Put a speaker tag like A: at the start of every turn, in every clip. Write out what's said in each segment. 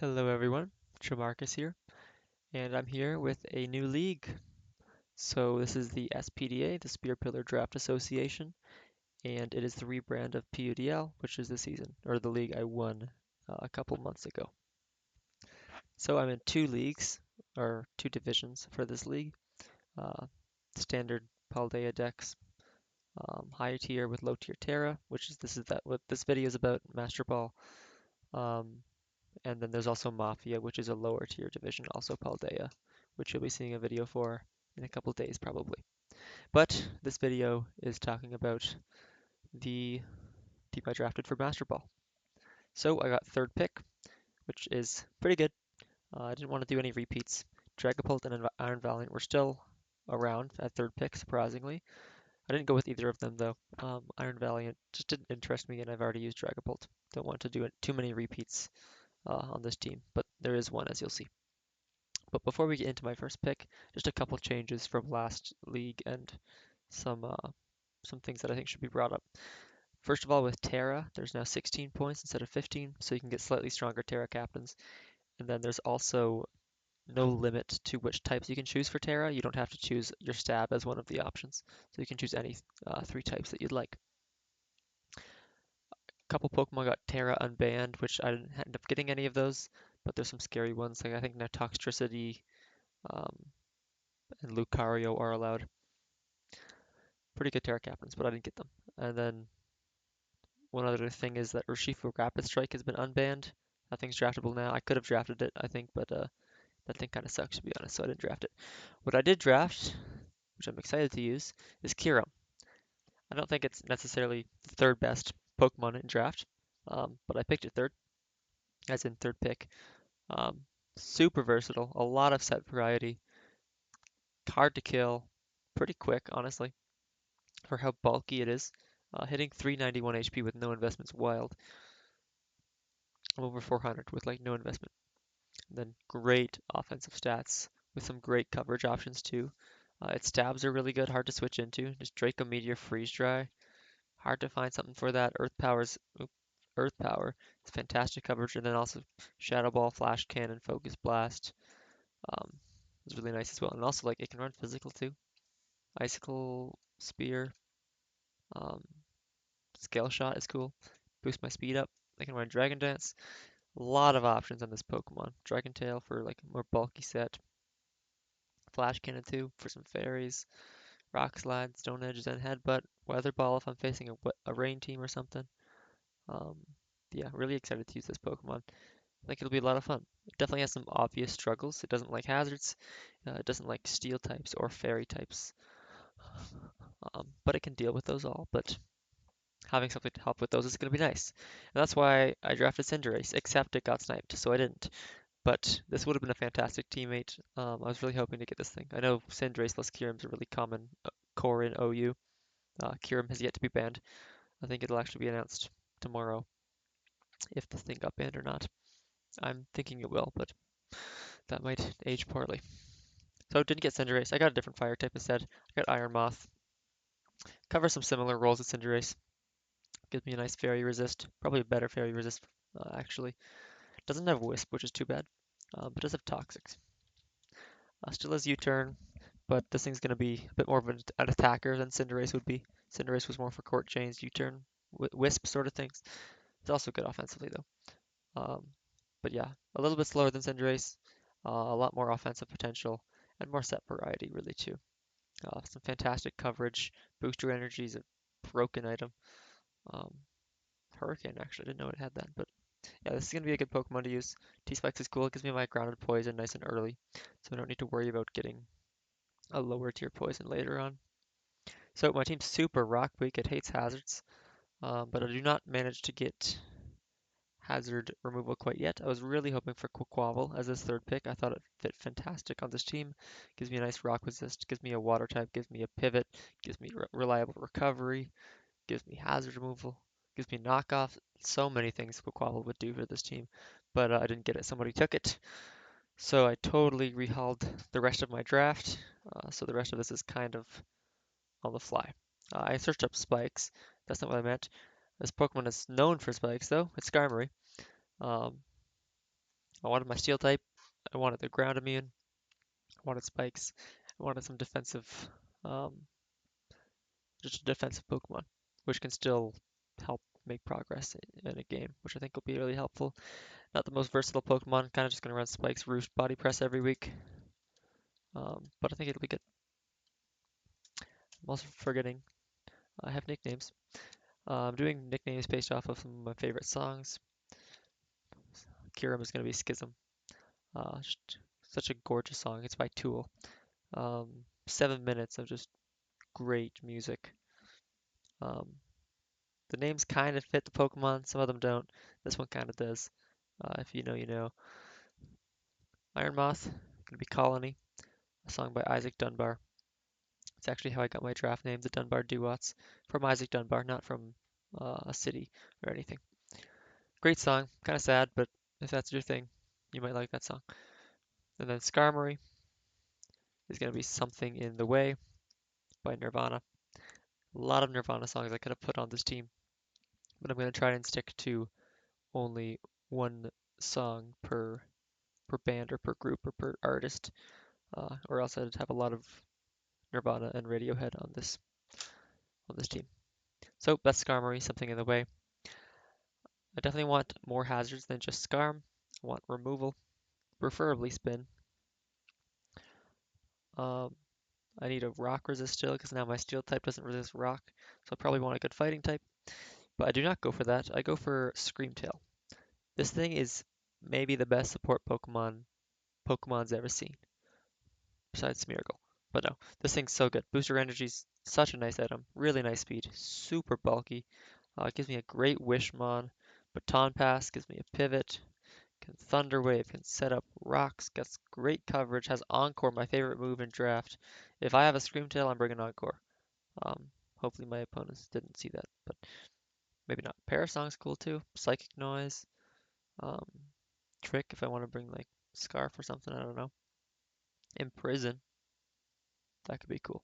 A: Hello everyone, Jamarcus here, and I'm here with a new league. So this is the SPDA, the Spear Pillar Draft Association, and it is the rebrand of PUDL, which is the season, or the league I won a couple months ago. So I'm in two leagues, or two divisions for this league. Uh, Standard Paldea decks, high tier with low tier Terra, which is what this video is about, Master Ball. Um, And then there's also Mafia, which is a lower tier division, also Paldea, which you'll be seeing a video for in a couple days probably. But this video is talking about the team I drafted for Master Ball. So I got third pick, which is pretty good. I didn't want to do any repeats. Dragapult and Iron Valiant were still around at third pick, surprisingly. I didn't go with either of them though. Iron Valiant just didn't interest me, and I've already used Dragapult. Don't want to do too many repeats on this team, but there is one, as you'll see. But before we get into my first pick, just a couple changes from last league and some uh, some things that I think should be brought up. First of all, with Terra, there's now 16 points instead of 15, so you can get slightly stronger Terra captains. And then there's also no limit to which types you can choose for Terra. You don't have to choose your stab as one of the options, so you can choose any three types that you'd like. A couple Pokemon got Terra unbanned, which I didn't end up getting any of those, but there's some scary ones. Like I think now Toxtricity um, and Lucario are allowed. Pretty good Terra Captains, but I didn't get them. And then one other thing is that Urshifu Rapid Strike has been unbanned. That thing's draftable now. I could have drafted it, I think, but that thing kind of sucks, to be honest, so I didn't draft it. What I did draft, which I'm excited to use, is Kyurem. I don't think it's necessarily the third best Pokemon in draft, but I picked it third, as in third pick. Um, Super versatile, a lot of set variety, hard to kill, pretty quick, honestly, for how bulky it is. Hitting 391 HP with no investment's wild. I'm over 400 with like no investment. And then great offensive stats with some great coverage options too. Its stabs are really good, hard to switch into. Just Draco Meteor Freeze Dry. Hard to find something for that. Earth Power is fantastic coverage, and then also Shadow Ball, Flash Cannon, Focus Blast. Um, is really nice as well. And also like it can run physical too. Icicle Spear. Um, Scale Shot is cool. Boost my speed up. I can run Dragon Dance. A lot of options on this Pokemon. Dragon Tail for like a more bulky set. Flash Cannon too for some fairies. Rock Slide, Stone Edge, Zen Headbutt. Weather Ball if I'm facing a rain team or something. Um, yeah, really excited to use this Pokemon. I think it'll be a lot of fun. It definitely has some obvious struggles. It doesn't like hazards. It doesn't like steel types or fairy types. But it can deal with those all. But having something to help with those is going to be nice. And that's why I drafted Cinderace, except it got sniped, so I didn't. But this would have been a fantastic teammate. I was really hoping to get this thing. I know Cinderace plus Kyurem is a really common core in OU. Kyurem has yet to be banned. I think it'll actually be announced tomorrow if this thing got banned or not. I'm thinking it will, but that might age poorly. So I didn't get Cinderace. I got a different fire type instead. I got Iron Moth. Covers some similar roles as Cinderace. Gives me a nice fairy resist. Probably a better fairy resist, actually. Doesn't have Wisp, which is too bad. But does have Toxics. Still has U-turn, but this thing's going to be a bit more of an attacker than Cinderace would be. Cinderace was more for court chains, U-turn, Wisp sort of things. It's also good offensively, though. But yeah, a little bit slower than Cinderace, a lot more offensive potential, and more set variety, really, too. Some fantastic coverage. Booster Energy is a broken item. Um, Hurricane, actually, I didn't know it had that, but yeah, this is going to be a good Pokemon to use. T-Spikes is cool. It gives me my grounded poison nice and early, so I don't need to worry about getting a lower tier poison later on. So my team's super rock weak. It hates hazards, but I do not manage to get hazard removal quite yet. I was really hoping for Quaquaval as this third pick. I thought it fit fantastic on this team. Gives me a nice rock resist, gives me a water type, gives me a pivot, gives me reliable recovery, gives me hazard removal, gives me knockoff. So many things Quaquaval would do for this team, but I didn't get it. Somebody took it. So I totally rehauled the rest of my draft. So the rest of this is kind of on the fly. I searched up spikes. That's not what I meant. This Pokemon is known for spikes, though. It's Skarmory. Um, I wanted my steel type. I wanted the ground immune. I wanted spikes. I wanted some defensive, um, just a defensive Pokemon, which can still help make progress in a game, which I think will be really helpful. Not the most versatile Pokemon, kind of just going to run spikes, roost, body press every week. But I think it'll be good. I'm also forgetting I have nicknames. I'm doing nicknames based off of some of my favorite songs. Kirim is going to be Schism. Just such a gorgeous song. It's by Tool. 7 minutes of just great music. Um, the names kind of fit the Pokemon, some of them don't. This one kind of does. If you know, you know. Iron Moth, gonna be Colony, a song by Isaac Dunbar. It's actually how I got my draft name, the Dunbar Duots, from Isaac Dunbar, not from a city or anything. Great song, kind of sad, but if that's your thing, you might like that song. And then Skarmory is gonna be Something in the Way by Nirvana. A lot of Nirvana songs I could have put on this team, but I'm gonna try and stick to only one song per band or per group or per artist, or else I'd have a lot of Nirvana and Radiohead on this team. So that's Skarmory, Something in the Way. I definitely want more hazards than just Skarm. I want removal, preferably spin. Um, I need a rock resist still because now my steel type doesn't resist rock, so I probably want a good fighting type. But I do not go for that. I go for Screamtail. This thing is maybe the best support Pokemon's ever seen, besides Smeargle. But no, this thing's so good. Booster Energy's such a nice item. Really nice speed. Super bulky. It gives me a great Wishmon. Baton Pass gives me a pivot. Can Thunder Wave, can set up rocks, gets great coverage, has Encore, my favorite move in draft. If I have a Screamtail, I'm bringing Encore. Um, Hopefully my opponents didn't see that, but maybe not. Parasong's cool too. Psychic Noise. Um, Trick if I want to bring like Scarf or something, I don't know. Imprison, that could be cool.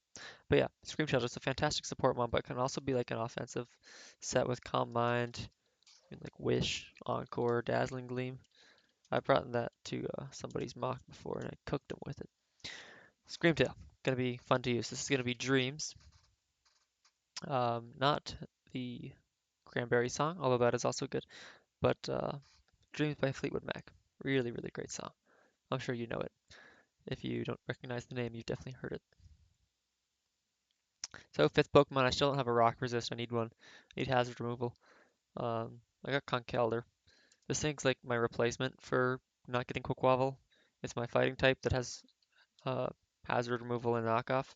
A: But yeah, Scream Shelter is a fantastic support one, but can also be like an offensive set with Calm Mind, and like Wish, Encore, Dazzling Gleam. I've brought that to somebody's mock before and I cooked them with it. Screamtail, gonna be fun to use. This is gonna be Dreams, not the Cranberry song, although that is also good, but Dreams by Fleetwood Mac. Really, really great song. I'm sure you know it. If you don't recognize the name, you've definitely heard it. So fifth Pokemon, I still don't have a Rock Resist. I need one. I need Hazard Removal. I got Conkeldurr. This thing's like my replacement for not getting Quaquaval. It's my fighting type that has uh, Hazard Removal and Knockoff.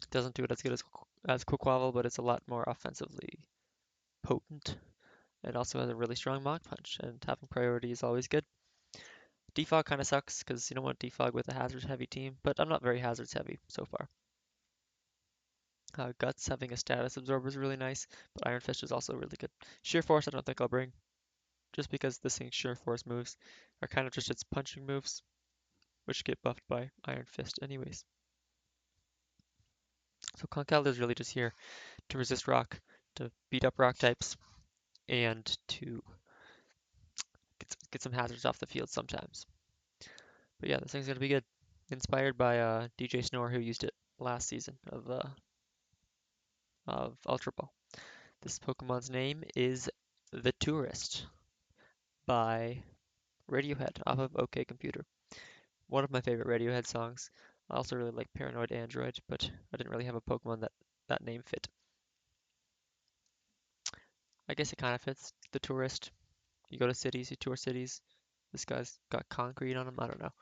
A: It doesn't do it as good as Quaquaval, but it's a lot more offensively potent. It also has a really strong Mach Punch, and having priority is always good. Defog kind of sucks because you don't want Defog with a Hazards heavy team, but I'm not very Hazards heavy so far. Guts having a status absorber is really nice, but Iron Fist is also really good. Sheer Force I don't think I'll bring, just because this thing's Sheer Force moves are kind of just its punching moves, which get buffed by Iron Fist anyways. So Conkeldurr is really just here to resist rock, to beat up rock types, and to get some hazards off the field sometimes. But yeah, this thing's gonna be good. Inspired by DJ Snore, who used it last season of Ultra Ball. This Pokemon's name is The Tourist by Radiohead off of OK Computer. One of my favorite Radiohead songs. I also really like Paranoid Android, but I didn't really have a Pokemon that name fit. I guess it kind of fits. The Tourist. You go to cities, you tour cities. This guy's got concrete on him. I don't know.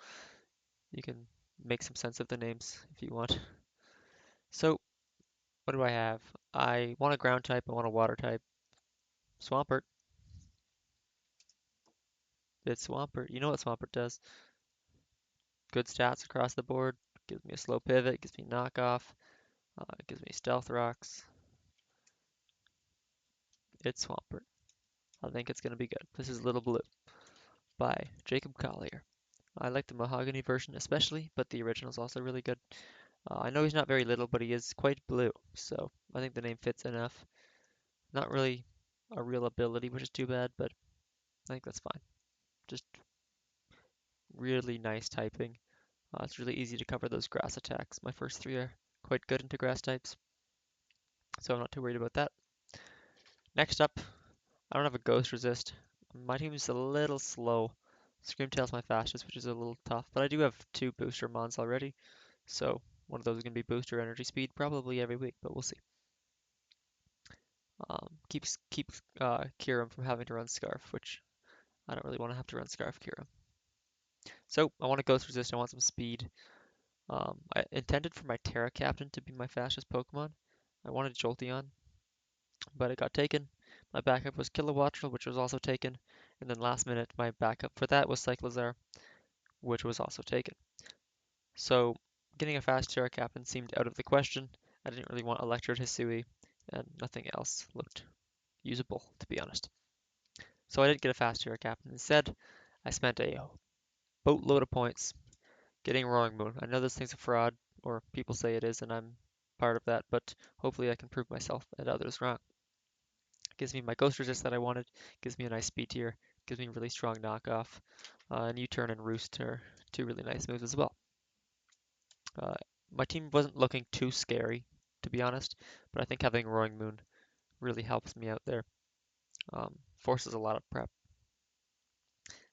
A: You can make some sense of the names if you want. So, what do I have? I want a ground type, I want a water type. Swampert. It's Swampert. You know what Swampert does. Good stats across the board. Gives me a slow pivot, gives me knockoff, gives me stealth rocks. It's Swampert. I think it's going to be good. This is Little Blue by Jacob Collier. I like the mahogany version especially, but the original is also really good. I know he's not very little, but he is quite blue, so I think the name fits enough. Not really a real ability, which is too bad, but I think that's fine. Just really nice typing. It's really easy to cover those grass attacks. My first three are quite good into grass types, so I'm not too worried about that. Next up, I don't have a ghost resist. My team's a little slow. Screamtail's my fastest, which is a little tough, but I do have two booster mons already, so one of those is going to be booster energy speed probably every week, but we'll see. Keeps Kiram from having to run Scarf, which I don't really want to have to run Scarf Kiram. So I want a ghost resist, I want some speed. I intended for my Terra Captain to be my fastest Pokemon. I wanted Jolteon, but it got taken. My backup was Kilowattrel, which was also taken. And then last minute, my backup for that was Cyclizar, which was also taken. So getting a fast Terra Captain seemed out of the question. I didn't really want Electrode Hisui, and nothing else looked usable, to be honest. So I didn't get a fast Terra Captain. Instead, I spent a boatload of points getting Roaring Moon. I know this thing's a fraud, or people say it is, and I'm part of that, but hopefully I can prove myself and others wrong. Gives me my Ghost Resist that I wanted, gives me a nice speed tier, gives me really strong knockoff, and U-Turn and Roost are two really nice moves as well. Uh, my team wasn't looking too scary, to be honest, but I think having Roaring Moon really helps me out there. Forces a lot of prep.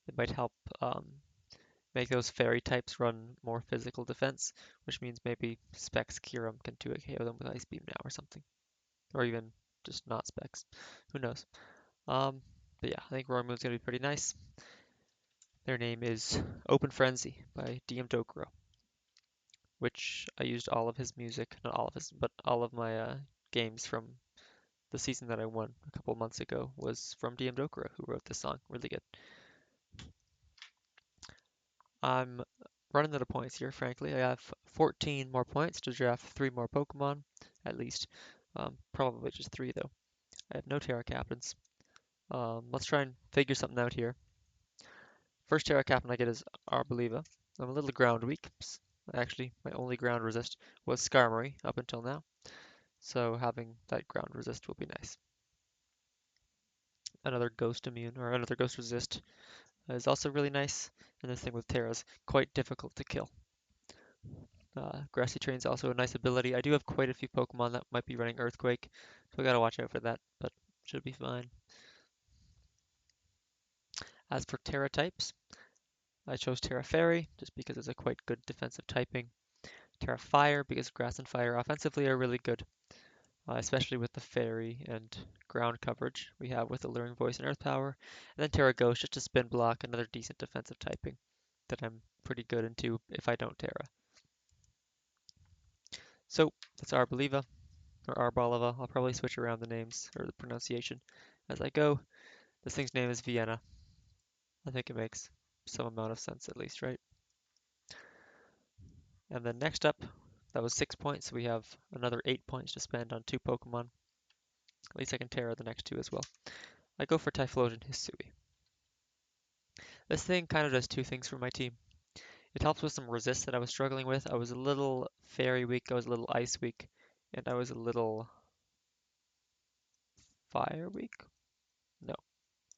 A: It might help make those fairy types run more physical defense, which means maybe Specs Kyurem can 2 KO them with Ice Beam now or something. Or even just not Specs. Who knows? Um, but yeah, I think Roaring Moon's going to be pretty nice. Their name is Open Frenzy by DM Dokuro, which I used all of his music, not all of his, but all of my games from the season that I won a couple months ago was from DM Dokuro, who wrote this song. Really good. I'm running out of points here, frankly. I have 14 more points to draft 3 more Pokemon, at least. Probably just 3, though. I have no Terra Captains. Let's try and figure something out here. First Terra Captain I get is Arboliva. I'm a little ground weak. Actually, my only ground resist was Skarmory up until now. So having that ground resist will be nice. Another Ghost Immune, or another Ghost Resist is also really nice. And this thing with Terra is quite difficult to kill. Grassy Train is also a nice ability. I do have quite a few Pokemon that might be running Earthquake, so I gotta watch out for that, but should be fine. As for Terra types, I chose Terra Fairy just because it's a quite good defensive typing. Terra Fire because Grass and Fire offensively are really good, especially with the Fairy and ground coverage we have with Alluring Voice and Earth Power. And then Terra Ghost just to spin block, another decent defensive typing that I'm pretty good into if I don't Terra. So that's Arboliva. Or Arboliva. I'll probably switch around the names or the pronunciation as I go. This thing's name is Vienna. I think it makes some amount of sense at least, right? And then next up, that was 6 points. So we have another 8 points to spend on 2 Pokemon. At least I can Terra the next 2 as well. I go for Typhlosion Hisui. This thing kind of does 2 things for my team. It helps with some resist that I was struggling with. I was a little Fairy weak, I was a little Ice weak, and I was a little Fire weak? No,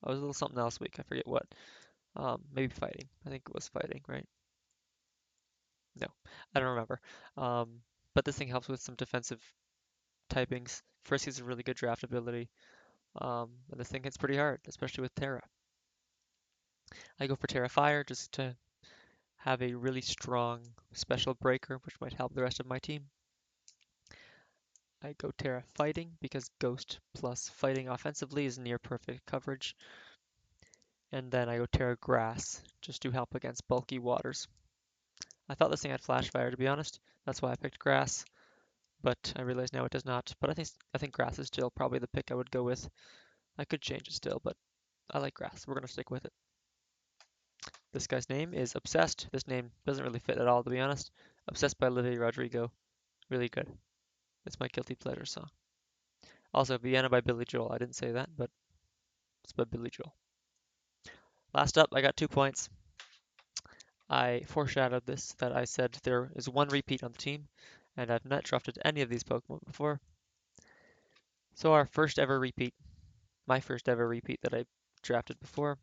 A: I was a little something else weak. I forget what. Maybe fighting. I think it was fighting, right? No, I don't remember. But this thing helps with some defensive typings. First, he's a really good draft ability. And this thing hits pretty hard, especially with Terra. I go for Terra Fire just to have a really strong special breaker, which might help the rest of my team. I go Terra Fighting because Ghost plus Fighting offensively is near perfect coverage. And then I go Terra Grass just to help against bulky waters. I thought this thing had Flash Fire, to be honest. That's why I picked Grass, but I realize now it does not. But I think Grass is still probably the pick I would go with. I could change it still, but I like Grass. We're going to stick with it. This guy's name is Obsessed. This name doesn't really fit at all, to be honest. Obsessed by Olivia Rodrigo. Really good. It's my guilty pleasure song. Also, Vienna by Billy Joel. I didn't say that, but it's by Billy Joel. Last up, I got 2 points. I foreshadowed this, that I said there is 1 repeat on the team, and I've not drafted any of these Pokemon before. So our first ever repeat, my first ever repeat that I drafted before,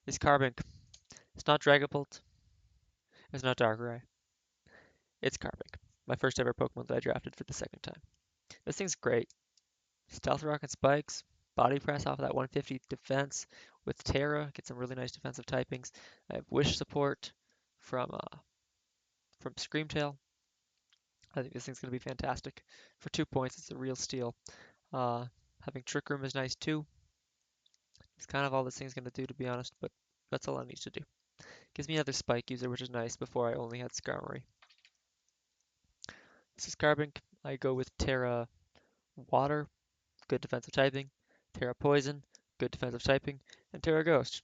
A: is Carbink. It's not Dragapult. It's not Darkrai. It's Carbink. My first ever Pokemon that I drafted for the second time. This thing's great. Stealth Rock and Spikes, Body Press off of that 150 defense with Terra, get some really nice defensive typings. I have Wish support from Screamtail. I think this thing's going to be fantastic. For 2 points, it's a real steal. Uh, Having Trick Room is nice too. It's kind of all this thing's going to do, to be honest, but that's all I need to do. Gives me another Spike user, which is nice. Before I only had Skarmory. This is Carbink. I go with Terra Water, good defensive typing. Terra Poison, good defensive typing. And Terra Ghost,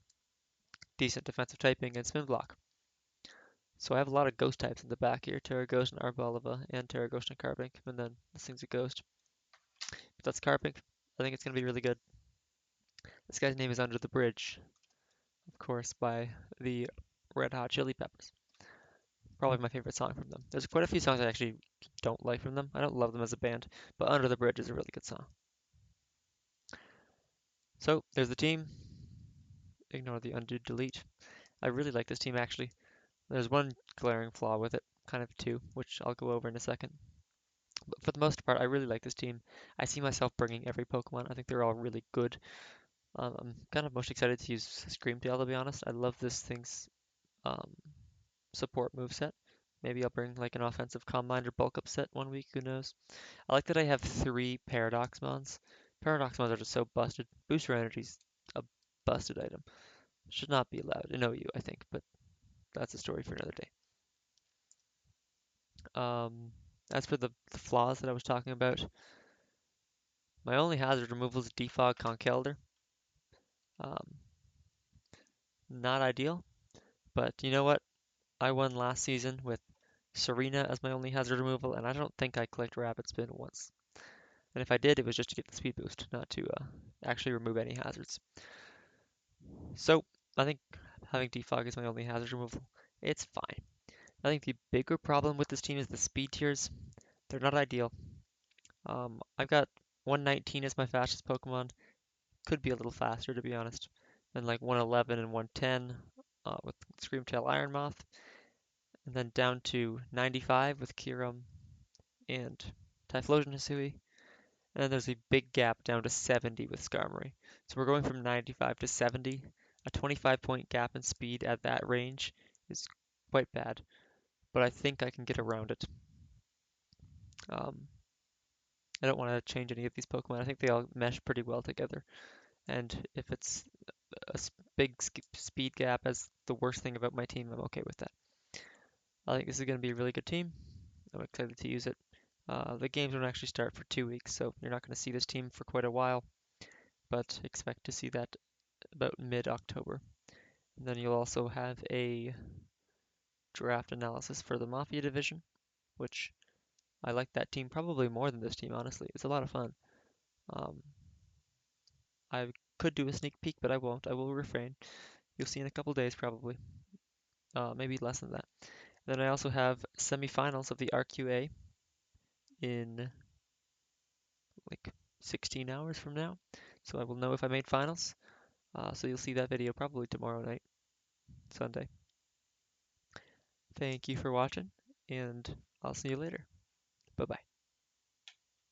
A: decent defensive typing and Spin Block. So I have a lot of ghost types in the back here. Terra Ghost and Arboliva, and Terra Ghost and Carbink. And then this thing's a ghost. But that's Carbink. I think it's going to be really good. This guy's name is Under the Bridge, of course, by the Red Hot Chili Peppers. Probably my favorite song from them. There's quite a few songs I actually don't like from them. I don't love them as a band, but Under the Bridge is a really good song. So there's the team. Ignore the undo delete. I really like this team actually. There's one glaring flaw with it, kind of two, which I'll go over in a second. But for the most part, I really like this team. I see myself bringing every Pokemon. I think they're all really good. I'm kind of most excited to use Screamtail, to be honest. I love this thing's um, support moveset. Maybe I'll bring like an offensive Calm Mind or Bulk Up set one week, who knows. I like that I have 3 Paradox Mons. Paradox Mons are just so busted. Booster Energy's a busted item. Should not be allowed in OU, I think, but that's a story for another day. Um, as for the flaws that I was talking about, my only hazard removal is Defog Conkeldurr. Um, Not ideal, but you know what? I won last season with Serena as my only hazard removal, and I don't think I clicked Rapid Spin once. And if I did, it was just to get the speed boost, not to actually remove any hazards. So I think having Defog as my only hazard removal, it's fine. I think the bigger problem with this team is the speed tiers. They're not ideal. I've got 119 as my fastest Pokemon. Could be a little faster, to be honest. Then like 111 and 110 with Screamtail Ironmoth. And then down to 95 with Kyurem and Typhlosion Hisui. And then there's a big gap down to 70 with Skarmory. So we're going from 95 to 70. A 25-point gap in speed at that range is quite bad, but I think I can get around it. Um, I don't want to change any of these Pokemon. I think they all mesh pretty well together. And if it's a big speed gap as the worst thing about my team, I'm okay with that. I think this is going to be a really good team. I'm excited to use it. The games don't actually start for 2 weeks, so you're not going to see this team for quite a while, but expect to see that about mid-October. And then you'll also have a draft analysis for the Mafia division, which I like that team probably more than this team, honestly. It's a lot of fun. Um, I could do a sneak peek, but I won't. I will refrain. You'll see in a couple days, probably. Maybe less than that. And then I also have semifinals of the RQA in like 16 hours from now. So I will know if I made finals. So you'll see that video probably tomorrow night, Sunday. Thank you for watching, and I'll see you later. Bye bye.